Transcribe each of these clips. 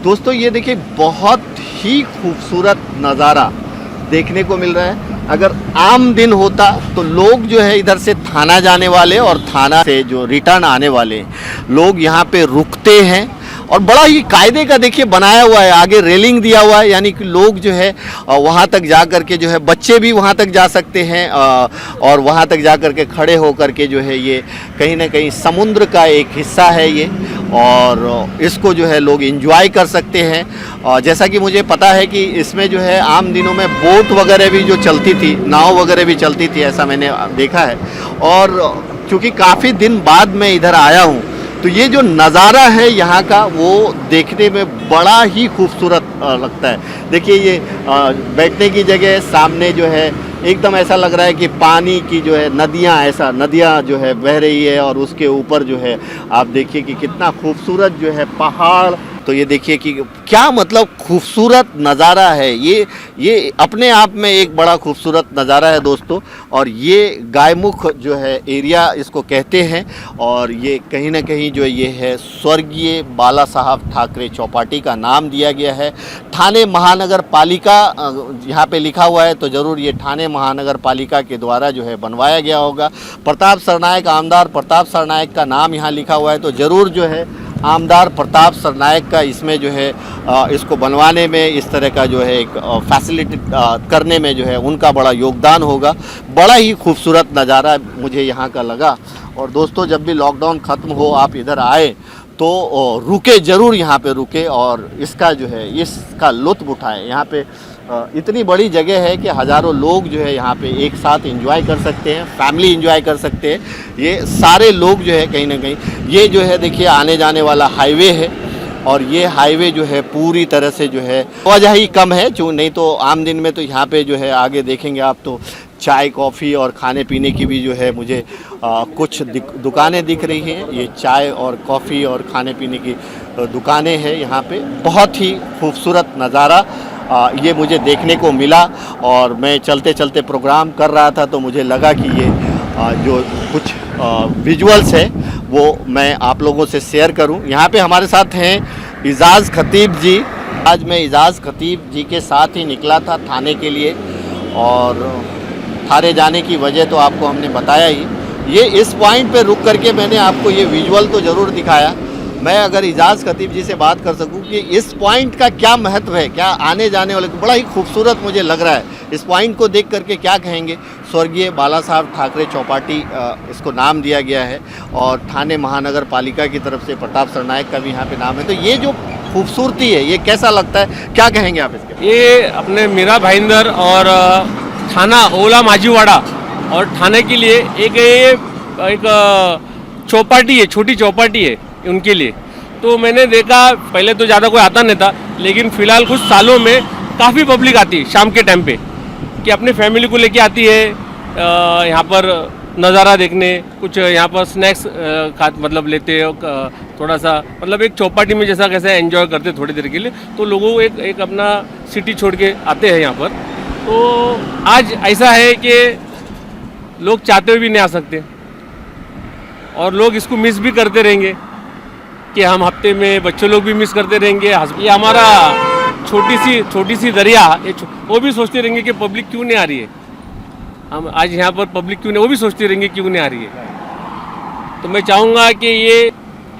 दोस्तों ये देखिए बहुत ही खूबसूरत नज़ारा देखने को मिल रहा है। अगर आम दिन होता तो लोग जो है इधर से थाना जाने वाले और थाना से जो रिटर्न आने वाले लोग यहाँ पे रुकते हैं और बड़ा ही कायदे का देखिए बनाया हुआ है। आगे रेलिंग दिया हुआ है, यानी कि लोग जो है वहाँ तक जा कर के जो है बच्चे भी वहाँ तक जा सकते हैं और वहाँ तक जा कर के खड़े हो कर के जो है ये कहीं ना कहीं समुद्र का एक हिस्सा है ये, और इसको जो है लोग एंजॉय कर सकते हैं। जैसा कि मुझे पता है कि इसमें जो है आम दिनों में बोट वगैरह भी जो चलती थी, नाव वगैरह भी चलती थी, ऐसा मैंने देखा है। और क्योंकि काफ़ी दिन बाद मैं इधर आया हूँ तो ये जो नज़ारा है यहाँ का वो देखने में बड़ा ही खूबसूरत लगता है। देखिए ये बैठने की जगह सामने जो है एकदम ऐसा लग रहा है कि पानी की जो है नदियाँ जो है बह रही है और उसके ऊपर जो है आप देखिए कि कितना खूबसूरत जो है पहाड़। तो ये देखिए कि क्या मतलब खूबसूरत नज़ारा है ये अपने आप में एक बड़ा खूबसूरत नज़ारा है दोस्तों। और ये गायमुख जो है एरिया इसको कहते हैं और ये कहीं ना कहीं जो ये है स्वर्गीय बाला साहब ठाकरे चौपाटी का नाम दिया गया है। ठाणे महानगर पालिका यहाँ पे लिखा हुआ है तो ज़रूर ये ठाणे महानगर पालिका के द्वारा जो है बनवाया गया होगा। प्रताप सरनायक आमदार प्रताप सरनायक का नाम यहाँ लिखा हुआ है तो ज़रूर जो है आमदार प्रताप सरनायक का इसमें जो है इसको बनवाने में इस तरह का जो है एक फैसिलिटी करने में जो है उनका बड़ा योगदान होगा। बड़ा ही खूबसूरत नज़ारा मुझे यहाँ का लगा। और दोस्तों जब भी लॉकडाउन ख़त्म हो आप इधर आए तो रुके ज़रूर, यहाँ पे रुके और इसका जो है इसका लुत्फ़ उठाएं। यहाँ पे इतनी बड़ी जगह है कि हज़ारों लोग जो है यहाँ पे एक साथ एंजॉय कर सकते हैं, फैमिली एंजॉय कर सकते हैं। ये सारे लोग जो है कहीं ना कहीं ये जो है देखिए आने जाने वाला हाईवे है और ये हाईवे जो है पूरी तरह से जो है वजह ही कम है, जो नहीं तो आम दिन में तो यहाँ पे जो है आगे देखेंगे आप तो चाय कॉफ़ी और खाने पीने की भी जो है मुझे कुछ दुकानें दिख रही हैं। ये चाय और कॉफ़ी और खाने पीने की दुकानें हैं यहाँ पे। बहुत ही खूबसूरत नज़ारा ये मुझे देखने को मिला और मैं चलते चलते प्रोग्राम कर रहा था तो मुझे लगा कि ये जो कुछ विजुअल्स है वो मैं आप लोगों से शेयर करूं। यहाँ पे हमारे साथ हैं इजाज़ खतीब जी। आज मैं इजाज़ खतीब जी के साथ ही निकला था थाने के लिए और थाने जाने की वजह तो आपको हमने बताया ही। ये इस पॉइंट पे रुक करके मैंने आपको ये विजुअल तो ज़रूर दिखाया। मैं अगर इजाज़ खतीब जी से बात कर सकूं कि इस पॉइंट का क्या महत्व है, क्या आने जाने वाले बड़ा ही खूबसूरत मुझे लग रहा है। इस पॉइंट को देख करके क्या कहेंगे, स्वर्गीय बाला साहब ठाकरे चौपाटी इसको नाम दिया गया है और ठाणे महानगर पालिका की तरफ से प्रताप सरनायक का भी यहाँ पे नाम है। तो ये जो खूबसूरती है ये कैसा लगता है, क्या कहेंगे आप इसके? ये अपने मीरा भाईंदर और थाना ओला माजीवाड़ा और थाने के लिए एक चौपाटी है, छोटी चौपाटी है उनके लिए। तो मैंने देखा पहले तो ज़्यादा कोई आता नहीं था, लेकिन फ़िलहाल कुछ सालों में काफ़ी पब्लिक आती है शाम के टाइम पे कि अपने फैमिली को लेके आती है यहाँ पर नज़ारा देखने, कुछ यहाँ पर स्नैक्स मतलब लेते हैं थोड़ा सा, मतलब एक चौपाटी में जैसा कैसे एंजॉय करते थोड़ी देर के लिए। तो लोगों को एक अपना सिटी छोड़ के आते हैं यहाँ पर। तो आज ऐसा है कि लोग चाहते हुए भी नहीं आ सकते और लोग इसको मिस भी करते रहेंगे कि हम हफ्ते में बच्चे लोग भी मिस करते रहेंगे। ये हमारा छोटी सी दरिया वो भी सोचते रहेंगे कि पब्लिक क्यों नहीं आ रही है, हम आज यहाँ पर पब्लिक क्यों नहीं, वो भी सोचते रहेंगे क्यों नहीं आ रही है। तो मैं चाहूँगा कि ये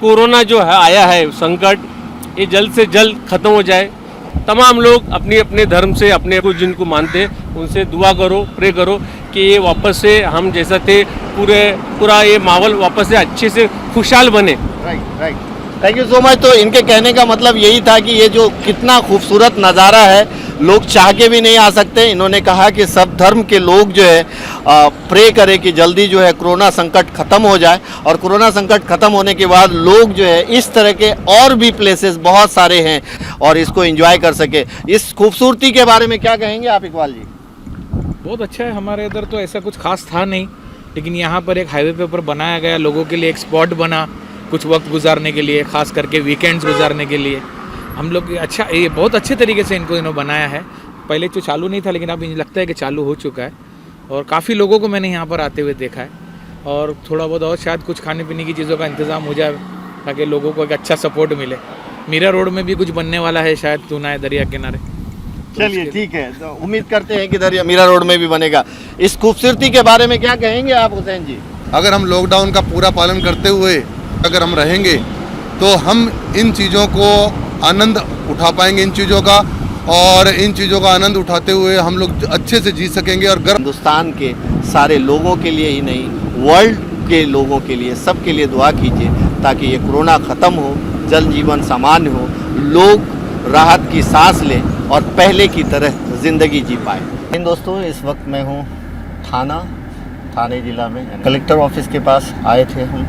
कोरोना जो है आया है संकट, ये जल्द से जल्द ख़त्म हो जाए। तमाम लोग अपने अपने धर्म से अपने को जिनको मानते हैं उनसे दुआ करो, प्रे करो कि ये वापस से हम जैसा थे पूरा ये माहौल वापस से अच्छे से खुशहाल बने। Right, thank you so much. तो इनके कहने का मतलब यही था कि ये जो कितना खूबसूरत नज़ारा है लोग चाह के भी नहीं आ सकते। इन्होंने कहा कि सब धर्म के लोग जो है प्रे करें कि जल्दी जो है कोरोना संकट ख़त्म हो जाए और कोरोना संकट ख़त्म होने के बाद लोग जो है इस तरह के और भी प्लेसेस बहुत सारे हैं और इसको एंजॉय कर सके। इस खूबसूरती के बारे में क्या कहेंगे आप इकबाल जी? बहुत अच्छा है। हमारे इधर तो ऐसा कुछ खास था नहीं, लेकिन यहाँ पर एक हाईवे पे ऊपर बनाया गया, लोगों के लिए एक स्पॉट बना कुछ वक्त गुजारने के लिए, ख़ास करके वीकेंड्स गुजारने के लिए। हम लोग अच्छा ये बहुत अच्छे तरीके से इन्होंने बनाया है। पहले तो चालू नहीं था लेकिन अब लगता है कि चालू हो चुका है और काफ़ी लोगों को मैंने यहाँ पर आते हुए देखा है और थोड़ा बहुत और शायद कुछ खाने पीने की चीज़ों का इंतज़ाम हो जाए ताकि लोगों को एक अच्छा सपोर्ट मिले। मीरा रोड में भी कुछ बनने वाला है शायद, तूना है दरिया किनारे। चलिए ठीक है, तो उम्मीद करते हैं कि दरिया मीरा रोड में भी बनेगा। इस खूबसूरती के बारे में क्या कहेंगे आप हुसैन जी? अगर हम लॉकडाउन का पूरा पालन करते हुए अगर हम रहेंगे तो हम इन चीज़ों को आनंद उठा पाएंगे, इन चीज़ों का, और इन चीज़ों का आनंद उठाते हुए हम लोग अच्छे से जी सकेंगे। और हिंदुस्तान के सारे लोगों के लिए ही नहीं, वर्ल्ड के लोगों के लिए, सबके लिए दुआ कीजिए ताकि ये कोरोना ख़त्म हो, जन जीवन सामान्य हो, लोग राहत की सांस लें और पहले की तरह ज़िंदगी जी पाए। इन दोस्तों, इस वक्त मैं हूँ थाने ज़िला में कलेक्टर ऑफिस के पास आए थे हम,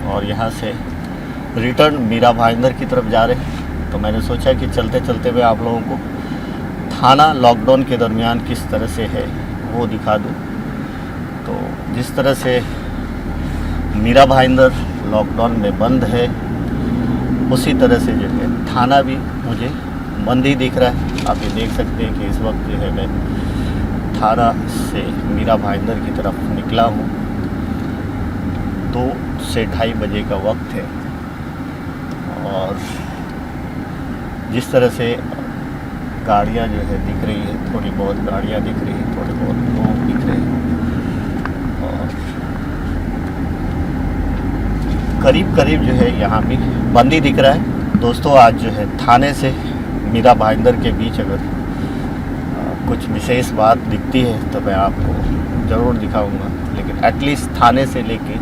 और यहाँ से रिटर्न मीरा भाईंदर की तरफ जा रहे हैं। तो मैंने सोचा कि चलते चलते मैं आप लोगों को थाना लॉकडाउन के दरमियान किस तरह से है वो दिखा दूँ। तो जिस तरह से मीरा भाईंदर लॉकडाउन में बंद है, उसी तरह से जो है थाना भी मुझे बंद ही दिख रहा है। आप ये देख सकते हैं कि इस वक्त जो है मैं थाना से मीरा भाईंदर की तरफ निकला हूँ। 2 से 2:30 बजे का वक्त है, और जिस तरह से गाड़ियाँ जो है दिख रही है, थोड़ी बहुत गाड़ियाँ दिख रही है, थोड़े बहुत लोग दिख रहे हैं, और करीब करीब जो है यहाँ भी बंद ही दिख रहा है। दोस्तों, आज जो है थाने से मीरा भाईंदर के बीच अगर कुछ विशेष बात दिखती है तो मैं आपको ज़रूर दिखाऊंगा, लेकिन एटलीस्ट थाने से लेके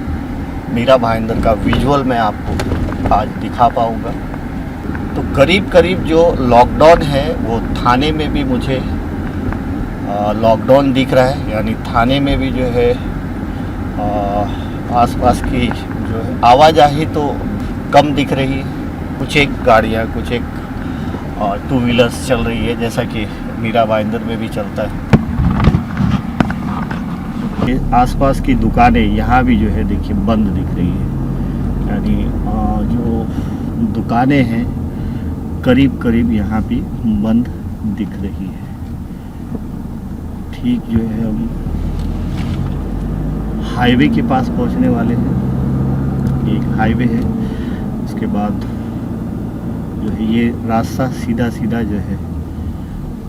मीरा भाईंदर का विजुअल मैं आपको आज दिखा पाऊंगा। तो करीब करीब जो लॉकडाउन है वो थाने में भी मुझे लॉकडाउन दिख रहा है, यानी थाने में भी जो है आसपास की जो है आवाजाही तो कम दिख रही है। कुछ एक गाड़ियाँ, कुछ एक 2 व्हीलर्स चल रही है, जैसा कि मीरा भाईंदर में भी चलता है। आसपास की दुकानें यहाँ भी जो है देखिए बंद दिख रही है, यानी जो दुकानें हैं करीब करीब यहाँ भी बंद दिख रही है। ठीक जो है हम हाईवे के पास पहुँचने वाले हैं। एक हाईवे है, उसके बाद जो है ये रास्ता सीधा सीधा जो है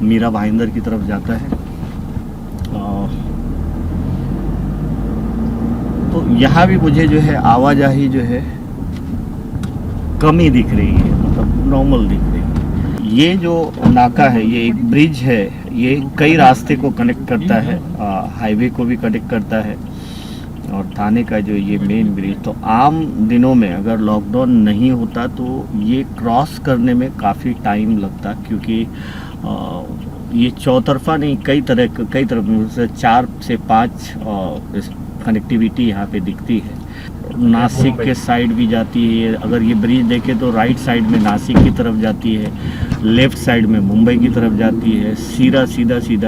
मीरा भाईंदर की तरफ जाता है। तो यहाँ भी मुझे जो है आवाजाही जो है कम ही दिख रही है, मतलब नॉर्मल दिख रही है। ये जो नाका है, ये एक ब्रिज है, ये कई रास्ते को कनेक्ट करता है, हाईवे को भी कनेक्ट करता है और थाने का जो ये मेन ब्रिज। तो आम दिनों में अगर लॉकडाउन नहीं होता तो ये क्रॉस करने में काफ़ी टाइम लगता, क्योंकि ये चौतरफा नहीं, कई तरफ से 4 से 5 कनेक्टिविटी यहाँ पे दिखती है। नासिक के साइड भी जाती है, अगर ये ब्रिज देखें तो राइट साइड में नासिक की तरफ जाती है, लेफ़्ट साइड में मुंबई की तरफ जाती है, सीधा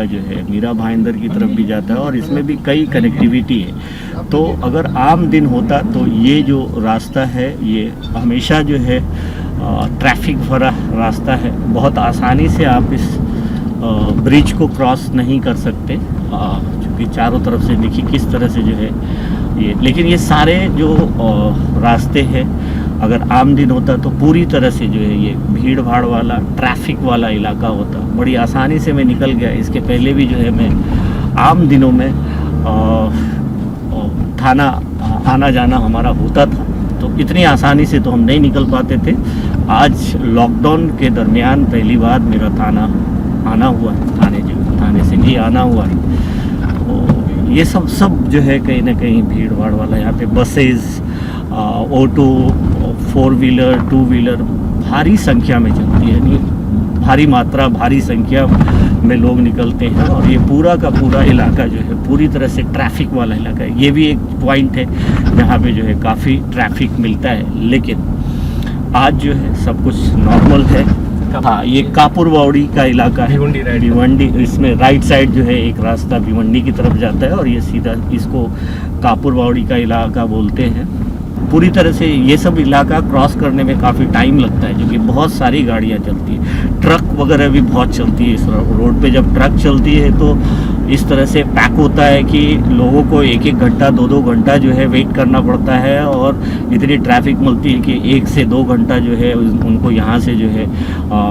जो है मीरा भाईंदर की तरफ भी जाता है, और इसमें भी कई कनेक्टिविटी है। तो अगर आम दिन होता तो ये जो रास्ता है ये हमेशा जो है ट्रैफिक भरा रास्ता है, बहुत आसानी से आप इस ब्रिज को क्रॉस नहीं कर सकते, क्योंकि चारों तरफ से देखिए किस तरह से जो है ये। लेकिन ये सारे जो रास्ते हैं अगर आम दिन होता तो पूरी तरह से जो है ये भीड़ भाड़ वाला ट्रैफिक वाला इलाका होता। बड़ी आसानी से मैं निकल गया। इसके पहले भी जो है मैं आम दिनों में थाना आना जाना हमारा होता था, तो इतनी आसानी से तो हम नहीं निकल पाते थे। आज लॉकडाउन के दरमियान पहली बार मेरा थाना आना हुआ, थाने से भी आना हुआ है। तो ये सब जो है कहीं ना कहीं भीड़ भाड़ वाला, यहाँ पे बसेस, ऑटो, 4 व्हीलर, 2 व्हीलर भारी संख्या में चलती है, यानी भारी संख्या में लोग निकलते हैं, और ये पूरा का पूरा इलाका जो है पूरी तरह से ट्रैफिक वाला इलाका है। ये भी एक पॉइंट है जहाँ पे जो है काफ़ी ट्रैफिक मिलता है, लेकिन आज जो है सब कुछ नॉर्मल है। हाँ, ये कापुरवाड़ी का इलाका है, भिवंडी। इसमें राइट साइड जो है एक रास्ता भिवंडी की तरफ जाता है, और ये सीधा इसको कापुरवाड़ी का इलाका बोलते हैं। पूरी तरह से ये सब इलाका क्रॉस करने में काफ़ी टाइम लगता है, क्योंकि बहुत सारी गाड़ियाँ चलती हैं, ट्रक वगैरह भी बहुत चलती है इस रोड पे। जब ट्रक चलती है तो इस तरह से पैक होता है कि लोगों को 1-1 घंटा 2-2 घंटा जो है वेट करना पड़ता है, और इतनी ट्रैफिक मिलती है कि 1 से 2 घंटा जो है उनको यहाँ से जो है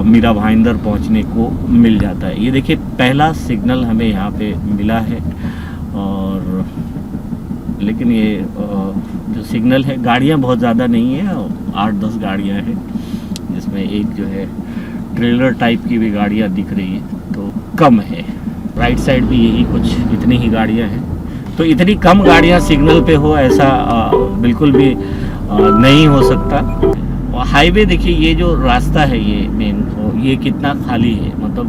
मीरा भाईंदर पहुँचने को मिल जाता है। ये देखिए पहला सिग्नल हमें यहाँ पे मिला है, और लेकिन ये जो सिग्नल है, गाड़ियाँ बहुत ज़्यादा नहीं है, 8-10 गाड़ियाँ हैं, जिसमें एक जो है ट्रेलर टाइप की भी गाड़ियाँ दिख रही है, तो कम है। राइट साइड भी यही कुछ इतनी ही गाड़ियाँ हैं, तो इतनी कम गाड़ियाँ सिग्नल पे हो ऐसा बिल्कुल भी नहीं हो सकता। और हाईवे देखिए, ये जो रास्ता है ये मेन, ये कितना खाली है, मतलब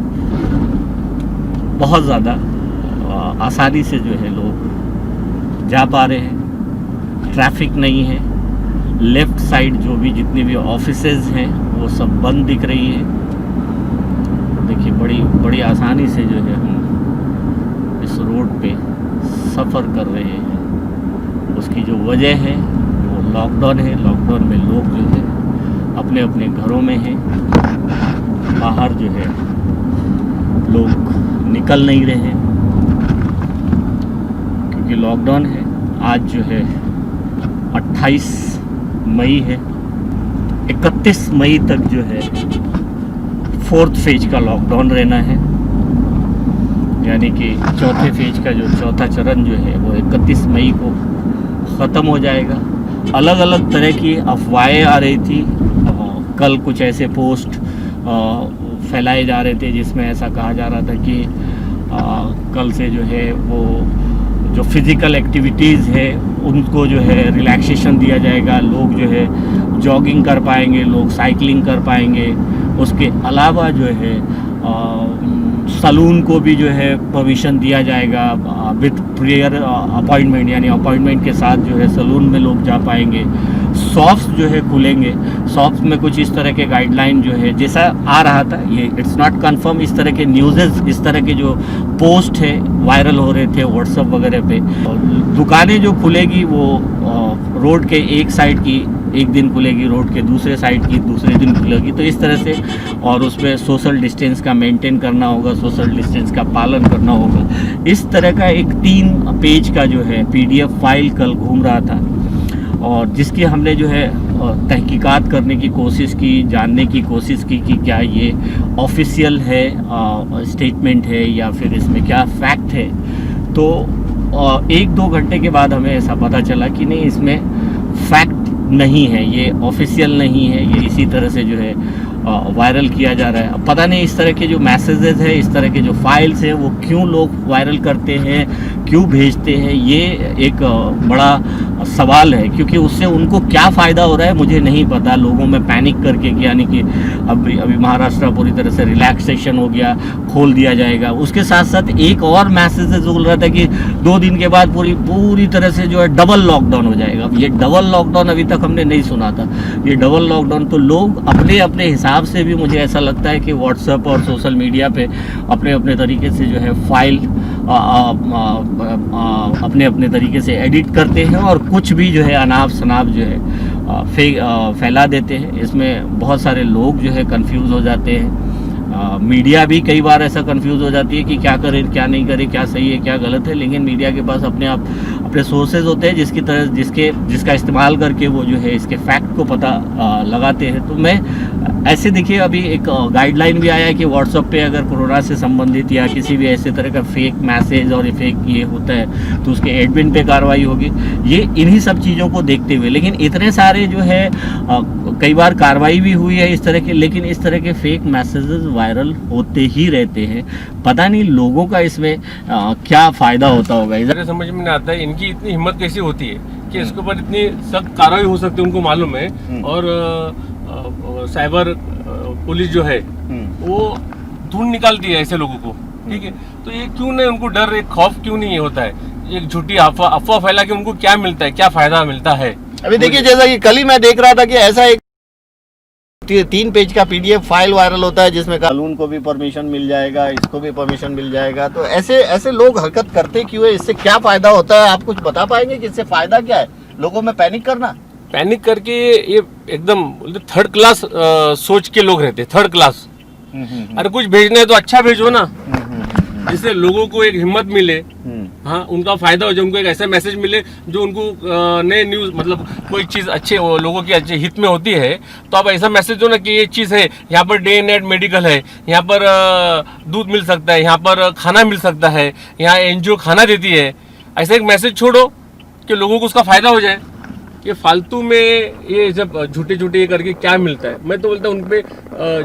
बहुत ज़्यादा आसानी से जो है लोग जा पा रहे हैं, ट्रैफिक नहीं है। लेफ़्ट साइड जो भी जितने भी ऑफिसेज हैं वो सब बंद दिख रही है। देखिए बड़ी आसानी से जो है हम इस रोड पे सफ़र कर रहे हैं। उसकी जो वजह है वो लॉकडाउन है। लॉकडाउन में लोग जो है अपने अपने घरों में हैं, बाहर जो है लोग निकल नहीं रहे हैं क्योंकि लॉकडाउन है। आज जो है 28 मई है, 31 मई तक जो है 4th फेज का लॉकडाउन रहना है, यानी कि चौथे फेज का जो चौथा चरण जो है वो 31 मई को ख़त्म हो जाएगा। अलग अलग तरह की अफवाहें आ रही थी। कल कुछ ऐसे पोस्ट फैलाए जा रहे थे जिसमें ऐसा कहा जा रहा था कि कल से जो है वो जो फिज़िकल एक्टिविटीज़ है उनको जो है रिलैक्सेशन दिया जाएगा। लोग जो है जॉगिंग कर पाएंगे, लोग साइकिलिंग कर पाएंगे। उसके अलावा जो है सलून को भी जो है परमिशन दिया जाएगा विथ प्रेयर अपॉइंटमेंट, यानी अपॉइंटमेंट के साथ जो है सलून में लोग जा पाएंगे। शॉप्स जो है खुलेंगे, शॉप्स में कुछ इस तरह के गाइडलाइन जो है जैसा आ रहा था, ये इट्स नॉट कंफर्म, इस तरह के न्यूज़ेस, इस तरह के जो पोस्ट है वायरल हो रहे थे व्हाट्सएप वगैरह पे। और दुकानें जो खुलेगी वो रोड के एक साइड की एक दिन खुलेगी, रोड के दूसरे साइड की दूसरे दिन खुलेगी, तो इस तरह से। और उसमें सोशल डिस्टेंस का मेंटेन करना होगा, सोशल डिस्टेंस का पालन करना होगा। इस तरह का एक 3 पेज का जो है PDF फाइल कल घूम रहा था, और जिसकी हमने जो है तहकीकात करने की कोशिश की, जानने की कोशिश की कि क्या ये ऑफिशियल है स्टेटमेंट है या फिर इसमें क्या फैक्ट है। तो 1-2 घंटे के बाद हमें ऐसा पता चला कि नहीं, इसमें फैक्ट नहीं है, ये ऑफिशियल नहीं है, ये इसी तरह से जो है वायरल किया जा रहा है। अब पता नहीं इस तरह के जो मैसेजेस है, इस तरह के जो फाइल्स हैं वो क्यों लोग वायरल करते हैं, क्यों भेजते हैं, ये एक बड़ा सवाल है, क्योंकि उससे उनको क्या फ़ायदा हो रहा है मुझे नहीं पता। लोगों में पैनिक करके, यानी कि अभी महाराष्ट्र पूरी तरह से रिलैक्सेशन हो गया, खोल दिया जाएगा। उसके साथ साथ एक और मैसेज बोल रहा था कि 2 दिन के बाद पूरी तरह से जो है डबल लॉकडाउन हो जाएगा। ये डबल लॉकडाउन अभी तक हमने नहीं सुना था। ये डबल लॉकडाउन तो लोग अपने अपने हिसाब से भी, मुझे ऐसा लगता है कि व्हाट्सएप और सोशल मीडिया पे अपने अपने तरीके से जो है फाइल अपने अपने तरीके से एडिट करते हैं, और कुछ भी जो है अनाप शनाप जो है फैला देते हैं। इसमें बहुत सारे लोग जो है कंफ्यूज हो जाते हैं। मीडिया भी कई बार ऐसा कंफ्यूज हो जाती है कि क्या करें क्या नहीं करें, क्या सही है क्या गलत है, लेकिन मीडिया के पास अपने सोर्सेज होते हैं जिसका इस्तेमाल करके वो जो है इसके फैक्ट को पता लगाते हैं। तो मैं ऐसे देखिए, अभी एक गाइडलाइन भी आया है कि व्हाट्सएप पे अगर कोरोना से संबंधित या किसी भी ऐसे तरह का फेक मैसेज और फेक ये होता है तो उसके एडमिन पे कार्रवाई होगी। ये इन्हीं सब चीज़ों को देखते हुए, लेकिन इतने सारे जो है कई बार कार्रवाई भी हुई है इस तरह के, लेकिन इस तरह के फेक मैसेजेस वायरल होते ही रहते हैं। पता नहीं लोगों का इसमें क्या फ़ायदा होता होगा। इधर समझ में नहीं आता है इनकी इतनी हिम्मत कैसी होती है कि इसके ऊपर इतनी सख्त कार्रवाई हो सकती है, उनको मालूम है। और साइबर पुलिस जो है वो ढूंढ निकालती है ऐसे लोगों को, ठीक है। तो ये क्यों नहीं, उनको डर, एक खौफ क्यों नहीं होता है? एक झूठी अफवाह फैला के उनको क्या मिलता है, क्या फायदा मिलता है? अभी देखिए, जैसा कि कल ही मैं देख रहा था कि ऐसा एक 3 पेज का PDF फाइल वायरल होता है जिसमें सलून को भी परमिशन मिल जाएगा, इसको भी परमिशन मिल जाएगा। तो ऐसे लोग हरकत करते क्यों है? इससे क्या फायदा होता है? आप कुछ बता पाएंगे कि इससे फायदा क्या है? लोगों में पैनिक करना, पैनिक करके ये एकदम 3rd क्लास सोच के लोग रहते, 3rd क्लास। अरे कुछ भेजना है तो अच्छा भेजो ना, जिससे लोगों को एक हिम्मत मिले, हाँ उनका फायदा हो जाए, उनको एक ऐसा मैसेज मिले जो उनको नए न्यूज़ मतलब कोई चीज़ अच्छे लोगों की अच्छे हित में होती है, तो आप ऐसा मैसेज दो ना कि ये चीज़ है, यहाँ पर डे नाइट मेडिकल है, यहाँ पर दूध मिल सकता है, यहाँ पर खाना मिल सकता है, यहाँ एनजीओ खाना देती है, ऐसा एक मैसेज छोड़ो कि लोगों को उसका फायदा हो जाए। ये फालतू में ये जब झूठे झूठे करके क्या मिलता है, मैं तो बोलता हूँ उन पे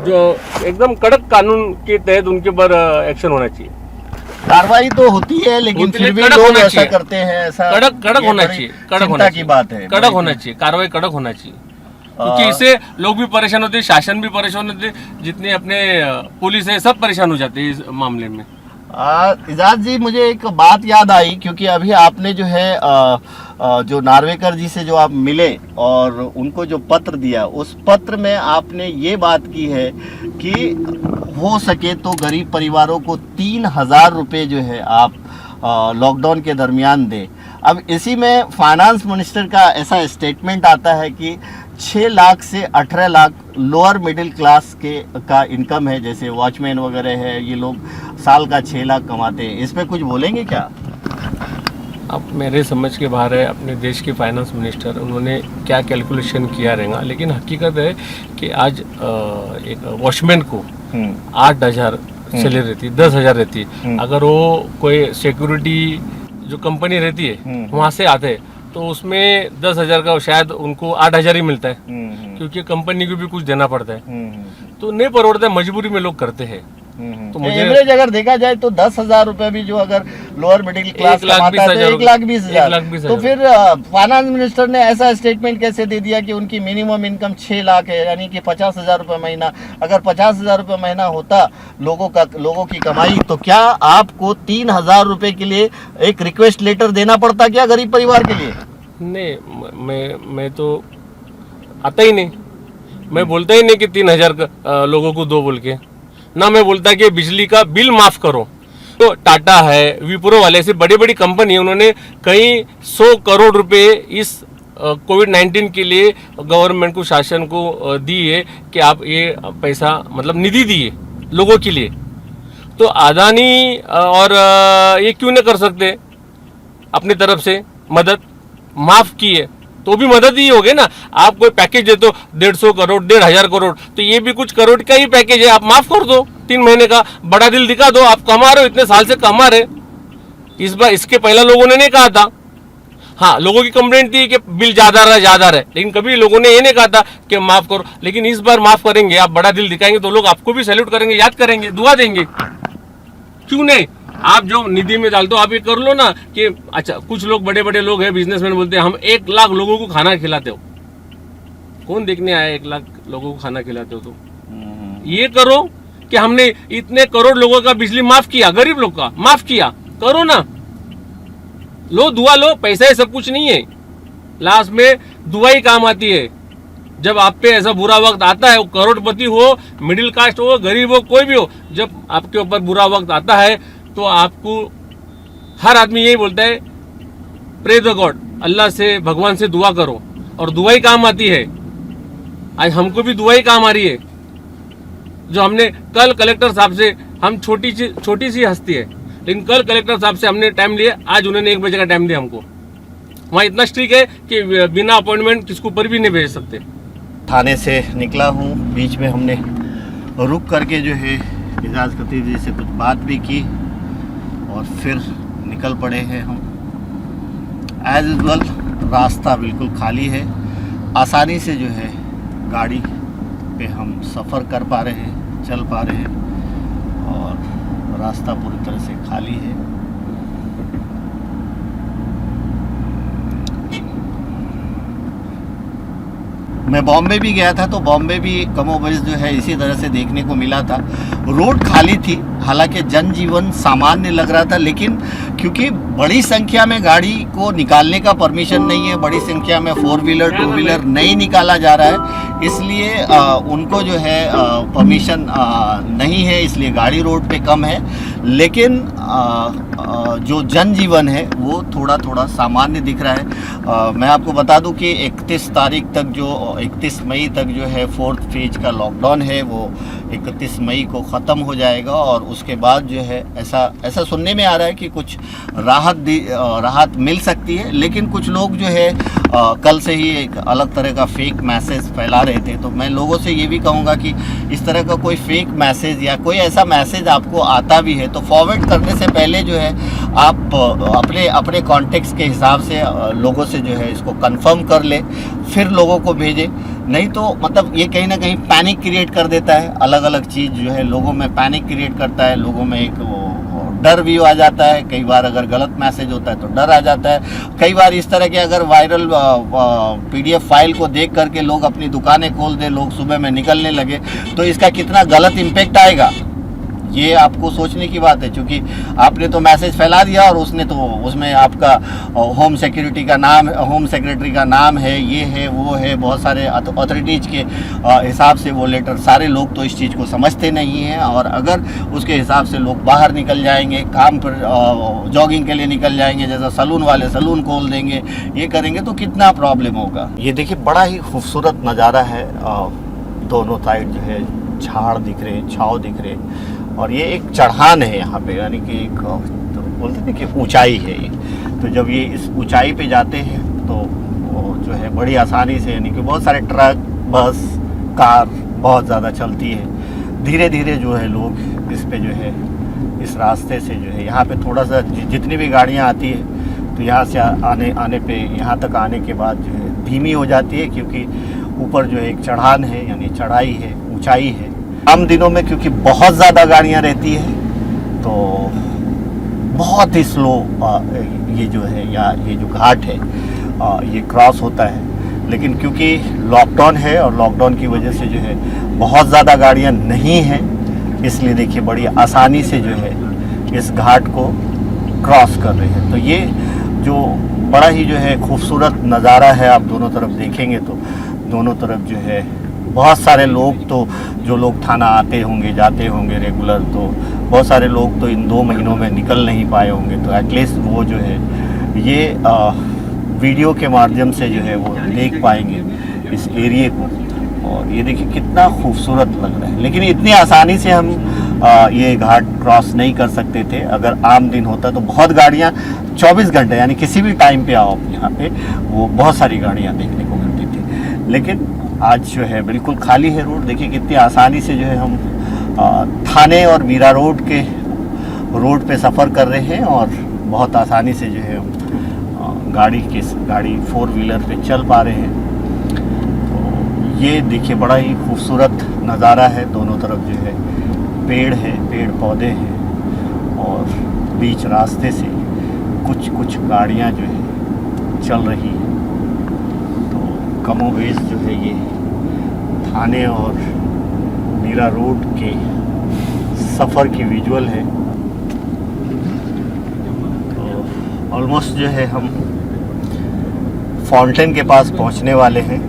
जो एकदम कड़क कानून के तहत उनके ऊपर एक्शन होना चाहिए। कार्रवाई तो होती है लेकिन होती है, फिर भी कड़क लोग होना ऐसा चाहिए। करते हैं, ऐसा कड़क ये होना बड़ी चाहिए, कड़क चिंता होना की चाहिए, बात है, कड़क होना चाहिए, कार्रवाई कड़क होना चाहिए, क्योंकि इससे लोग भी परेशान होते हैं, शासन भी परेशान होते हैं, जितने अपने पुलिस है सब परेशान हो जाते हैं इस मामले में। इजाज जी, मुझे एक बात याद आई, क्योंकि अभी आपने जो है जो नार्वेकर जी से जो आप मिले और उनको जो पत्र दिया, उस पत्र में आपने ये बात की है कि हो सके तो गरीब परिवारों को 3,000 रुपये जो है आप लॉकडाउन के दरमियान दे। अब इसी में फाइनेंस मिनिस्टर का ऐसा स्टेटमेंट आता है कि 6 लाख से 18 लाख लोअर मिडिल क्लास का इनकम है, जैसे वॉचमैन वगैरह है, ये लोग साल का 6 लाख कमाते हैं। इस पे कुछ बोलेंगे क्या? अब मेरे समझ के बाहर है अपने देश के फाइनेंस मिनिस्टर, उन्होंने क्या कैलकुलेशन किया रहेगा, लेकिन हकीकत है कि आज एक वॉचमैन को 8,000 सैलरी रहती है, 10,000 रहती है। अगर वो कोई सिक्योरिटी जो कंपनी रहती है वहाँ से आते हैं तो उसमें 10,000 का शायद उनको 8,000 ही मिलता है, क्योंकि कंपनी को भी कुछ देना पड़ता है, तो नहीं परवड़ता है, मजबूरी में लोग करते हैं। तो मुझे एवरेज अगर देखा जाए तो 10,000 रुपए भी जो अगर लोअर मिडिल क्लास कमाता है तो 1,20,000। तो फिर फाइनेंस मिनिस्टर ने ऐसा स्टेटमेंट कैसे दे दिया कि उनकी मिनिमम इनकम 6 लाख है, यानी कि 50,000 रुपये महीना। अगर 50,000 रुपये महीना होता लोगों की कमाई, तो क्या आपको 3,000 रुपये के लिए एक रिक्वेस्ट लेटर देना पड़ता क्या गरीब परिवार के लिए? नहीं, मैं तो आता ही नहीं, मैं बोलता ही नहीं कि 3,000 लोगों को दो बोल के, ना मैं बोलता कि बिजली का बिल माफ करो। तो टाटा है, विप्रो वाले, ऐसे बड़ी बड़ी कंपनी है, उन्होंने कई 100 करोड़ रुपए इस कोविड-19 के लिए गवर्नमेंट को, शासन को दी है कि आप ये पैसा मतलब निधि दिए लोगों के लिए। तो अदानी और ये क्यों नहीं कर सकते अपनी तरफ से मदद? माफ की है तो भी मदद ही होगी ना। आप कोई पैकेज दे दो 150 करोड़ 1,500 करोड़, तो ये भी कुछ करोड़ का ही पैकेज है, आप माफ कर दो 3 महीने का, बड़ा दिल दिखा दो, आप कमा रहे हो, इतने साल से कमा रहे। इस बार इसके पहले लोगों ने नहीं कहा था, हाँ लोगों की कंप्लेंट थी कि बिल ज्यादा रहा, लेकिन कभी लोगों ने ये नहीं कहा था कि माफ करो। लेकिन इस बार माफ करेंगे, आप बड़ा दिल दिखाएंगे तो लोग आपको भी सैल्यूट करेंगे, याद करेंगे, दुआ देंगे। क्यों नहीं? आप जो निधि में डाल दो, आप ये कर लो ना कि अच्छा, कुछ लोग बड़े बड़े लोग हैं, बिजनेसमैन बोलते हैं हम 1 लाख लोगों को खाना खिलाते हो। कौन देखने आया 1 लाख लोगों को खाना खिलाते हो? तो ये करो कि हमने इतने करोड़ लोगों का बिजली माफ किया, गरीब लोग का माफ किया, करो ना। लो दुआ लो, पैसा ही सब कुछ नहीं है, लास्ट में दुआ ही काम आती है। जब आप पे ऐसा बुरा वक्त आता है, वो करोड़पति हो, मिडिल कास्ट हो, गरीब हो, कोई भी हो, जब आपके ऊपर बुरा वक्त आता है तो आपको हर आदमी यही बोलता है प्रे द गॉड, अल्लाह से, भगवान से दुआ करो, और दुआ ही काम आती है। आज हमको भी दुआ ही काम आ रही है। जो हमने कल कलेक्टर साहब से, हम छोटी सी हस्ती है, लेकिन कल कलेक्टर साहब से हमने टाइम लिया, आज उन्होंने 1 बजे का टाइम दिया हमको। वहाँ इतना स्ट्रिक्ट है कि बिना अपॉइंटमेंट किसको ऊपर भी नहीं भेज सकते। थाने से निकला हूँ, बीच में हमने रुक करके जो है एजाज खतीब जी से कुछ बात भी की और फिर निकल पड़े हैं हम। एज यूजुअल रास्ता बिल्कुल खाली है, आसानी से जो है गाड़ी पे हम सफ़र कर पा रहे हैं, चल पा रहे हैं, और रास्ता पूरी तरह से खाली है। मैं बॉम्बे भी गया था, तो बॉम्बे भी कमोबेश जो है इसी तरह से देखने को मिला था। रोड खाली थी, हालांकि जनजीवन सामान्य लग रहा था, लेकिन क्योंकि बड़ी संख्या में गाड़ी को निकालने का परमिशन नहीं है, बड़ी संख्या में 4 व्हीलर 2 व्हीलर नहीं निकाला जा रहा है, इसलिए उनको जो है परमिशन नहीं है, इसलिए गाड़ी रोड पे कम है। लेकिन जो जनजीवन है वो थोड़ा थोड़ा सामान्य दिख रहा है। मैं आपको बता दूं कि 31 तारीख तक, जो 31 मई तक जो है 4th फेज का लॉकडाउन है वो 31 मई को ख़त्म हो जाएगा और उसके बाद जो है ऐसा सुनने में आ रहा है कि कुछ राहत मिल सकती है। लेकिन कुछ लोग जो है कल से ही एक अलग तरह का फेक मैसेज फैला रहे थे। तो मैं लोगों से ये भी कहूँगा कि इस तरह का कोई फेक मैसेज या कोई ऐसा मैसेज आपको आता भी है तो फॉरवर्ड करने से पहले जो है आप अपने कॉन्टेक्स्ट के हिसाब से लोगों से जो है इसको कंफर्म कर ले, फिर लोगों को भेजें। नहीं तो मतलब ये कहीं ना कहीं पैनिक क्रिएट कर देता है। अलग अलग चीज़ जो है लोगों में पैनिक क्रिएट करता है, लोगों में एक डर भी आ जाता है। कई बार अगर गलत मैसेज होता है तो डर आ जाता है। कई बार इस तरह के अगर वायरल PDF फाइल को देख करके लोग अपनी दुकानें खोल दें, लोग सुबह में निकलने लगे, तो इसका कितना गलत इम्पेक्ट आएगा ये आपको सोचने की बात है। क्योंकि आपने तो मैसेज फैला दिया और उसमें आपका होम सेक्रेटरी का नाम है, ये है वो है, बहुत सारे अथॉरिटीज़ के हिसाब से वो लेटर। सारे लोग तो इस चीज़ को समझते नहीं हैं और अगर उसके हिसाब से लोग बाहर निकल जाएंगे, काम पर जॉगिंग के लिए निकल जाएंगे, जैसा सलून वाले सलून खोल देंगे, ये करेंगे तो कितना प्रॉब्लम होगा। ये देखिए बड़ा ही खूबसूरत नज़ारा है। दोनों साइड जो है झाड़ दिख रहे, छाँव दिख रहे और ये एक चढ़ान है यहाँ पे, यानी कि एक तो बोलते हैं कि ऊंचाई है ये। तो जब ये इस ऊंचाई पे जाते हैं तो वो जो है बड़ी आसानी से, यानी कि बहुत सारे ट्रक, बस, कार बहुत ज़्यादा चलती है। धीरे धीरे जो है लोग इस पे जो है इस रास्ते से जो है यहाँ पे थोड़ा सा जितनी भी गाड़ियाँ आती है तो यहाँ से आने पे यहाँ तक आने के बाद जो है धीमी हो जाती है, क्योंकि ऊपर जो है एक चढ़ान है, यानी चढ़ाई है, ऊंचाई है। आम दिनों में क्योंकि बहुत ज़्यादा गाड़ियाँ रहती है तो बहुत ही स्लो ये जो है या ये जो घाट है ये क्रॉस होता है। लेकिन क्योंकि लॉकडाउन है और लॉकडाउन की वजह से जो है बहुत ज़्यादा गाड़ियाँ नहीं हैं, इसलिए देखिए बड़ी आसानी से जो है इस घाट को क्रॉस कर रहे हैं। तो ये जो बड़ा ही जो है खूबसूरत नज़ारा है, आप दोनों तरफ देखेंगे तो दोनों तरफ जो है बहुत सारे लोग, तो जो लोग थाना आते होंगे जाते होंगे रेगुलर, तो बहुत सारे लोग तो इन 2 महीनों में निकल नहीं पाए होंगे। तो एटलीस्ट वो जो है ये वीडियो के माध्यम से जो है वो देख पाएंगे इस एरिए को। और ये देखिए कितना खूबसूरत लग रहा है। लेकिन इतनी आसानी से हम ये घाट क्रॉस नहीं कर सकते थे। अगर आम दिन होता तो बहुत गाड़ियाँ 24 घंटे यानी किसी भी टाइम पे आओ यहाँ पे, वो बहुत सारी गाड़ियाँ देखने को मिलती थी। लेकिन आज जो है बिल्कुल खाली है रोड। देखिए कितनी आसानी से जो है हम थाने और मीरा रोड पे सफ़र कर रहे हैं और बहुत आसानी से जो है हम गाड़ी 4 व्हीलर पे चल पा रहे हैं। तो ये देखिए बड़ा ही खूबसूरत नज़ारा है। दोनों तरफ जो है पेड़ पौधे हैं और बीच रास्ते से कुछ गाड़ियाँ जो है चल रही हैं। तो कमोवेश जो है ये थाने और मीरा रोड के सफ़र की विजुअल है। तो ऑलमोस्ट जो है हम फाउंटेन के पास पहुंचने वाले हैं।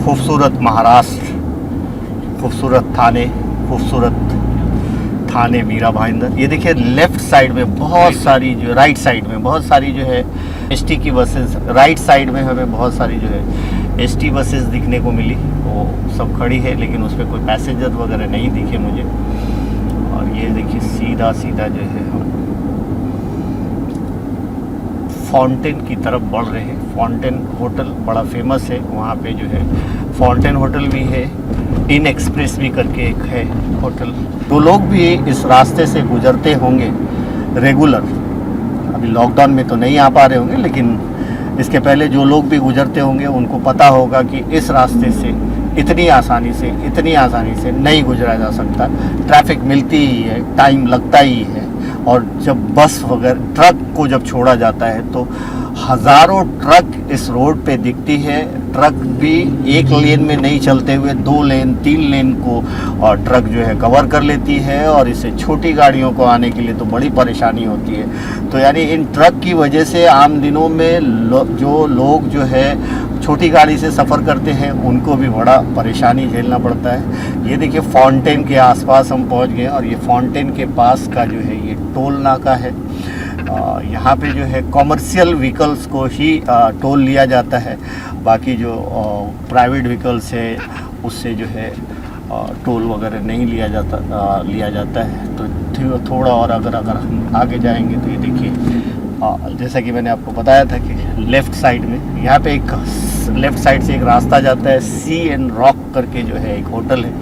खूबसूरत महाराष्ट्र, खूबसूरत थाने मीरा भाईंदर। ये देखिए लेफ़्ट साइड में बहुत सारी जो राइट साइड में बहुत सारी जो है ST की बसेस, राइट साइड में हमें बहुत सारी जो है ST बसेस दिखने को मिली। वो सब खड़ी है लेकिन उस पर कोई पैसेंजर वगैरह नहीं दिखे मुझे। और ये देखिए सीधा जो है हम फाउंटेन की तरफ बढ़ रहे हैं। फाउंटेन होटल बड़ा फेमस है, वहाँ पे जो है फाउंटेन होटल भी है, इन एक्सप्रेस भी करके एक है होटल। तो लोग भी इस रास्ते से गुजरते होंगे रेगुलर। अभी लॉकडाउन में तो नहीं आ पा रहे होंगे, लेकिन इसके पहले जो लोग भी गुजरते होंगे उनको पता होगा कि इस रास्ते से इतनी आसानी से नहीं गुजरा जा सकता। ट्रैफिक मिलती ही है, टाइम लगता ही है। और जब बस वगैरह ट्रक को जब छोड़ा जाता है तो हज़ारों ट्रक इस रोड पे दिखती है। ट्रक भी एक लेन में नहीं चलते हुए 2 लेन 3 लेन को और ट्रक जो है कवर कर लेती है। और इससे छोटी गाड़ियों को आने के लिए तो बड़ी परेशानी होती है। तो यानी इन ट्रक की वजह से आम दिनों में जो लोग जो है छोटी गाड़ी से सफ़र करते हैं उनको भी बड़ा परेशानी झेलना पड़ता है। ये देखिए फाउंटेन के आसपास हम पहुंच गए और ये फाउंटेन के पास का जो है ये टोल नाका है। यहाँ पे जो है कॉमर्शियल व्हीकल्स को ही टोल लिया जाता है। बाकी जो प्राइवेट व्हीकल्स है उससे जो है टोल वगैरह नहीं लिया जाता है। तो थोड़ा और अगर हम आगे जाएंगे तो ये देखिए, जैसा कि मैंने आपको बताया था कि लेफ़्ट साइड में यहाँ पे एक लेफ़्ट साइड से एक रास्ता जाता है, सी एंड रॉक करके जो है एक होटल है,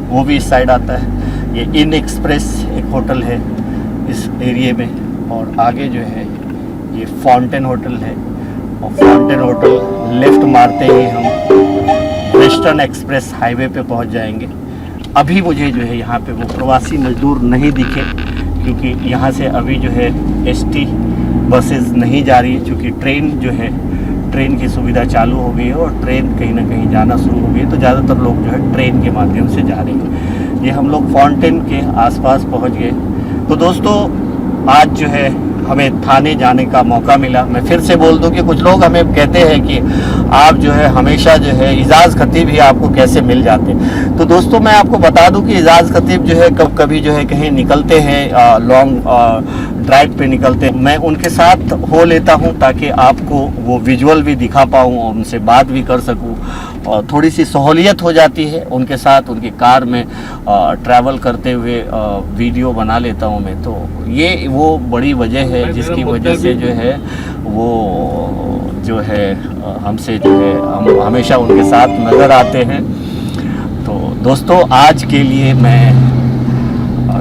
वो भी इस साइड आता है। ये इन एक्सप्रेस एक होटल है इस एरिए में, और आगे जो है ये फाउंटेन होटल है, और फाउंटेन होटल लेफ़्ट मारते ही हम वेस्टर्न एक्सप्रेस हाईवे पे पहुंच जाएंगे। अभी मुझे जो है यहाँ पे वो प्रवासी मजदूर नहीं दिखे, क्योंकि यहाँ से अभी जो है एसटी बसेस नहीं जा रही है, क्योंकि ट्रेन जो है ट्रेन की सुविधा चालू हो गई है और ट्रेन कहीं ना कहीं जाना शुरू हो गई है, तो ज़्यादातर लोग जो है ट्रेन के माध्यम से जा रहे हैं। ये हम लोग फाउंटेन के आसपास पहुँच गए। तो दोस्तों आज जो है हमें थाने जाने का मौका मिला। मैं फिर से बोल दूं कि कुछ लोग हमें कहते हैं कि आप जो है हमेशा जो है इजाज़ खतीब ही आपको कैसे मिल जाते हैं। तो दोस्तों मैं आपको बता दूं कि इजाज़ खतीब जो है कभी जो है कहीं निकलते हैं, लॉन्ग ड्राइव पे निकलते हैं, मैं उनके साथ हो लेता हूं ताकि आपको वो विजुअल भी दिखा पाऊं और उनसे बात भी कर सकूं, और थोड़ी सी सहूलियत हो जाती है उनके साथ। उनकी कार में ट्रैवल करते हुए वीडियो बना लेता हूं मैं। तो ये वो बड़ी वजह है जिसकी वजह से जो है वो जो है हमसे जो है हम हमेशा उनके साथ नज़र आते हैं। तो दोस्तों आज के लिए मैं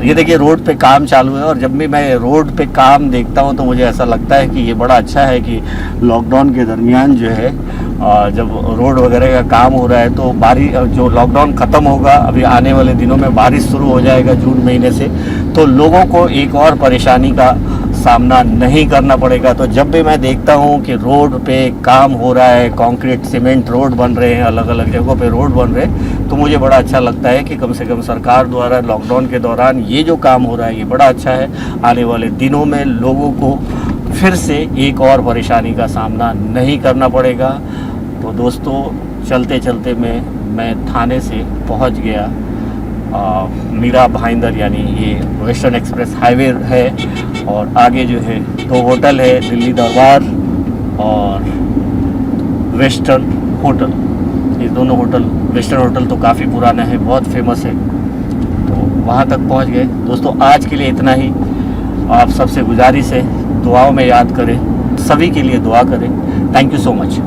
ये देखिए रोड पे काम चालू है, और जब भी मैं रोड पे काम देखता हूँ तो मुझे ऐसा लगता है कि ये बड़ा अच्छा है कि लॉकडाउन के दरमियान जो है जब रोड वगैरह का काम हो रहा है तो बारिश, जो लॉकडाउन ख़त्म होगा अभी आने वाले दिनों में बारिश शुरू हो जाएगा जून महीने से, तो लोगों को एक और परेशानी का सामना नहीं करना पड़ेगा। तो जब भी मैं देखता हूँ कि रोड पे काम हो रहा है, कंक्रीट सीमेंट रोड बन रहे हैं, अलग अलग जगहों पे रोड बन रहे हैं, तो मुझे बड़ा अच्छा लगता है कि कम से कम सरकार द्वारा लॉकडाउन के दौरान ये जो काम हो रहा है ये बड़ा अच्छा है। आने वाले दिनों में लोगों को फिर से एक और परेशानी का सामना नहीं करना पड़ेगा। तो दोस्तों चलते चलते मैं थाने से पहुंच गया। मीरा भाईंदर यानी ये वेस्टर्न एक्सप्रेस हाईवे है, और आगे जो है दो होटल है, दिल्ली दरबार और वेस्टर्न होटल। ये दोनों होटल, वेस्टर्न होटल तो काफ़ी पुराना है, बहुत फेमस है, तो वहाँ तक पहुँच गए। दोस्तों आज के लिए इतना ही। आप सबसे गुजारिश है दुआओं में याद करें, सभी के लिए दुआ करें। Thank you so much.